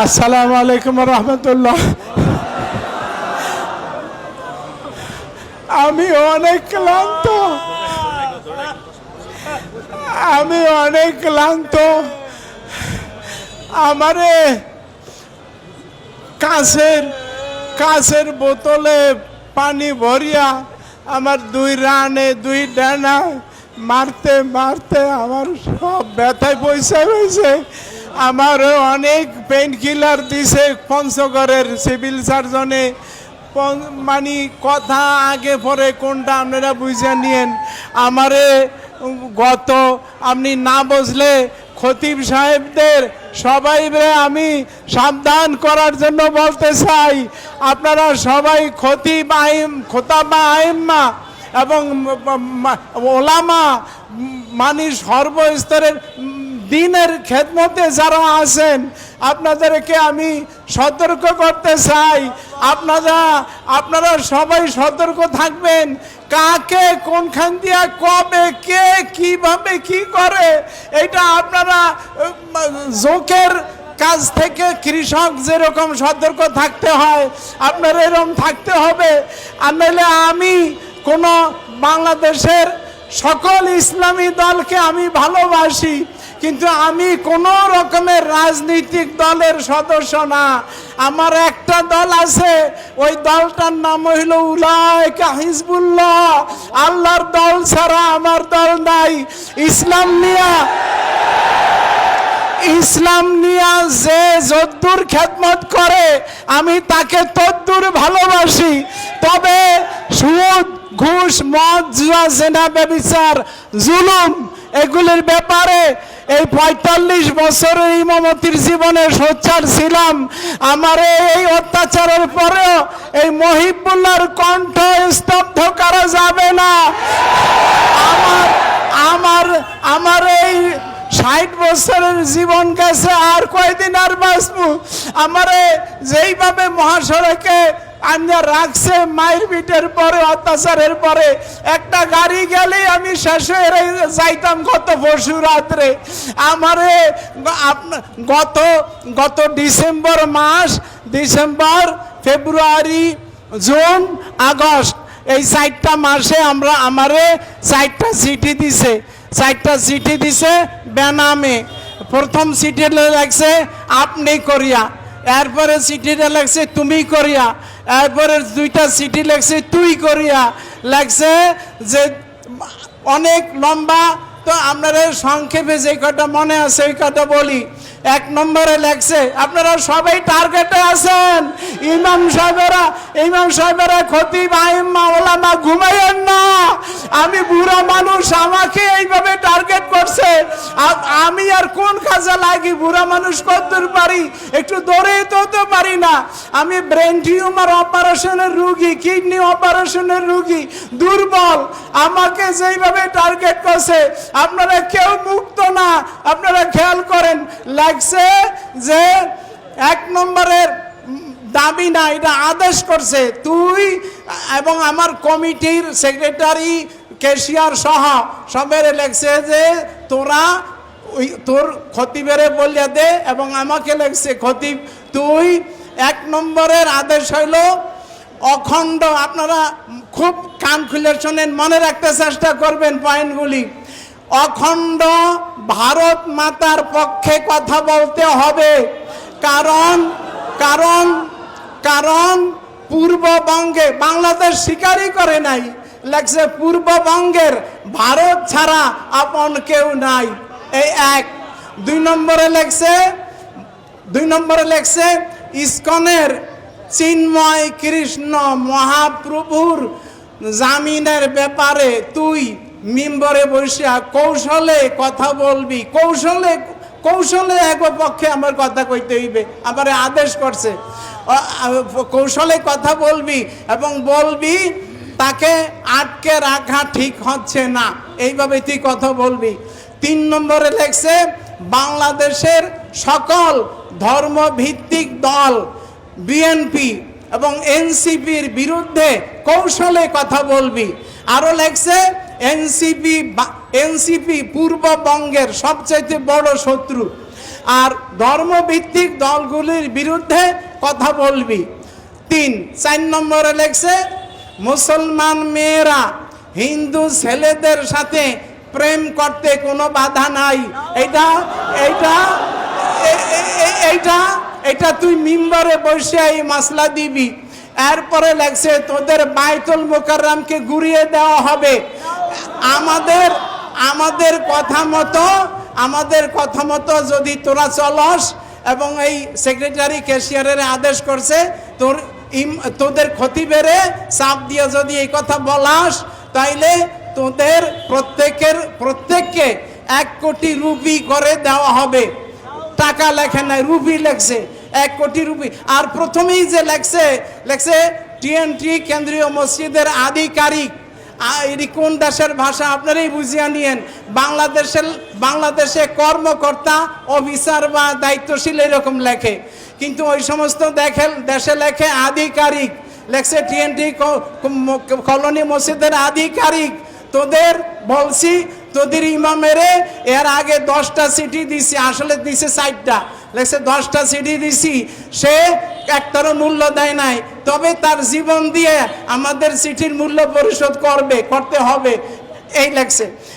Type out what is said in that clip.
আসসালামু আলাইকুম রহমতুল্লাহ। আমি অনেক ক্লান্ত, আমারে কাঁচের বোতলে পানি ভরিয়া আমার 2 রানে 2 ডানা মারতে মারতে আমার সব ব্যথায় পয়সা হয়েছে। আমারও অনেক পেইন কিলার দিছে পঞ্চগড়ের সিভিল সার্জনে। মানে কথা আগে পরে কোনটা আপনারা বুঝে নিয়েন। আমারে গত আপনি না বুঝলে খতিব সাহেবদের সবাই আমি সাবধান করার জন্য বলতে চাই, আপনারা সবাই খোতাবা আইম্মা এবং ওলামা মানে সর্বস্তরের দিনের খেদমতে যারা আছেন আপনাদেরকে আমি সতর্ক করতে চাই, আপনারা সবাই সতর্ক থাকবেন। কাকে কোনখান দিয়া কবে কে কিভাবে কি করে এটা আপনারা জোকের কাজ থেকে কৃষক যেরকম সতর্ক থাকতে হয় আপনার এরকম থাকতে হবে। আর নইলে আমি কোন বাংলাদেশের সকল ইসলামী দলকে আমি ভালোবাসি, কিন্তু আমি কোন রকমের রাজনৈতিক দলের সদস্য না। আমার একটা দল আছে, ওই দলটার নাম হইল উলাইকা হিজবুল্লাহ। আল্লাহর দল ছাড়া আমার দল নাই। ইসলাম নিয়া যে যদ্দুর খেদমত করে আমি তাকে তদ্দুর ভালোবাসি। তবে সুদ, ঘুষ, মদ, জুয়া, জেনা, ব্যভিচার, জুলুম এগুলির ব্যাপারে এই 45 বছরের ইমামতির জীবনে সোচ্চার ছিলাম। আমার এই অত্যাচারের পরেও এই মহিবুল্লাহর কণ্ঠ স্তব্ধ করা যাবে না। আমার এই 60 বছরের জীবন গেছে, আর কয়দিন আর বাঁচবো। আমারে যেইভাবে মহাসড়কে আন্না রাখছে মায়ের পিঠের পরে, অত্যাচারের পরে, একটা গাড়ি গেলেই আমি শেষ হয়ে যাইতাম গত পরশু রাত্রে। আমারে গত ডিসেম্বর মাস, ডিসেম্বর, ফেব্রুয়ারি, জুন, আগস্ট এই 4টা মাসে আমারে 4টা চিঠি দিছে বেনামে। প্রথম চিঠিটা লাগছে আপনি করিয়া, এরপরে চিঠিটা লাগছে তুমি করিয়া, এরপরে 2টা চিঠি লাগছে তুই করিয়া লাগছে, যে অনেক লম্বা। তো আপনারা সংক্ষেপে যে কটা মনে আছে ওই কটা বলি। 1 নম্বরে লেখছে, আপনারা সবাই টার্গেটে আছেন, ইমাম সাহেবেরা খতিব আইম্মা ওলামা ঘুমাইয়েন না। আমি বুড়া মানুষ, আমাকে এইভাবে টার্গেট করছে। আমি আর কোন কাজে লাগি? বুড়া মানুষ কতদূর পারি? একটু দৌড়েই তো পারি না। আমি ব্রেন টিউমার অপারেশনের রুগী, কিডনি অপারেশনের রুগী, দুর্বল। আমাকে যেইভাবে টার্গেট করছে, আপনারা কেউ মুক্ত না। আপনারা খেয়াল করেন, লাগছে যে 1 নম্বরের দাবি না, এটা আদেশ করছে তুই এবং আমার কমিটির সেক্রেটারি, ক্যাশিয়ার সহ সবের লেখছে যে তোরা তোর খতিবেরে বলিয়া দে, এবং আমাকে লেখছে খতিব তুই। 1 নম্বরের আদেশ হইল অখণ্ড, আপনারা খুব কান খুলে শোনেন, মনে রাখতে চেষ্টা করবেন পয়েন্টগুলি। অখণ্ড ভারত মাতার পক্ষে কথা বলতে হবে। কারণ পূর্ববঙ্গে, বাংলাদেশ স্বীকারই করে নাই, লেখছে পূর্ববঙ্গের ভারত ছাড়া আপন কেউ নাই। এই 1। 2 নম্বরে লেখছে ইসকনের চিন্ময় কৃষ্ণ মহাপ্রভুর জামিনের ব্যাপারে তুই মিম্বরে বসিয়া কৌশলে কথা বলবি। কৌশলে এক পক্ষে আমার কথা কইতে হইবে, আমার আদেশ করছে। কৌশলে কথা বলবি এবং বলবি তাকে আটকে রাখা ঠিক হচ্ছে না, এইভাবে তুই কথা বলবি। 3 নম্বরে লেখছে বাংলাদেশের সকল ধর্মভিত্তিক দল বিএনপি এবং এনসিপির বিরুদ্ধে কৌশলে কথা বলবি। আরো লেখছে এনসিপি পূর্ববঙ্গের সবচেয়ে বড় শত্রু। আর ধর্মভিত্তিক দলগুলির বিরুদ্ধে কথা বলবি। 4 নম্বরে লেখছে মুসলমান মেয়েরা হিন্দু ছেলেদের সাথে প্রেম করতে কোনো বাধা নাই। এইটা এইটা এইটা এটা তুই মিম্বরে বসে এই মাসলা দিবি। এরপরে লেখছে তোদের বাইতুল মুকাররমকে ঘুরিয়ে দেওয়া হবে। আমাদের কথা মতো যদি তোরা চলস, এবং এই সেক্রেটারি ক্যাশিয়ারের আদেশ করছে তোদের ক্ষতি বেড়ে চাপ দিয়ে যদি এই কথা বলাস, তাইলে তোদের প্রত্যেককে 1 কোটি রুপি করে দেওয়া হবে। টাকা লেখে নাই, রুপি লেখছে, 1 কোটি রুপি। আর প্রথমেই যে লেখছে টিএনটি কেন্দ্রীয় মসজিদের আধিকারিক। এটি কোন দেশের ভাষা আপনারাই বুঝিয়ে নিয়েন। বাংলাদেশে কর্মকর্তা, অফিসার বা দায়িত্বশীল এরকম লেখে, কিন্তু ওই সমস্ত দেশে লেখে আধিকারিক। লেখছে টিএনটি কলোনি মসজিদের আধিকারিক। তোদের বলছি, তোদের ইমামেরে এর আগে 10টা সিটি দিছি, আসলে দিছে 4টা। লেখছে 10টা সিটি দিছি, সে একটারও মূল্য দেয় নাই, তবে তার জীবন দিয়ে আমাদের সিটির মূল্য পরিশোধ করতে হবে, এই লেখছে।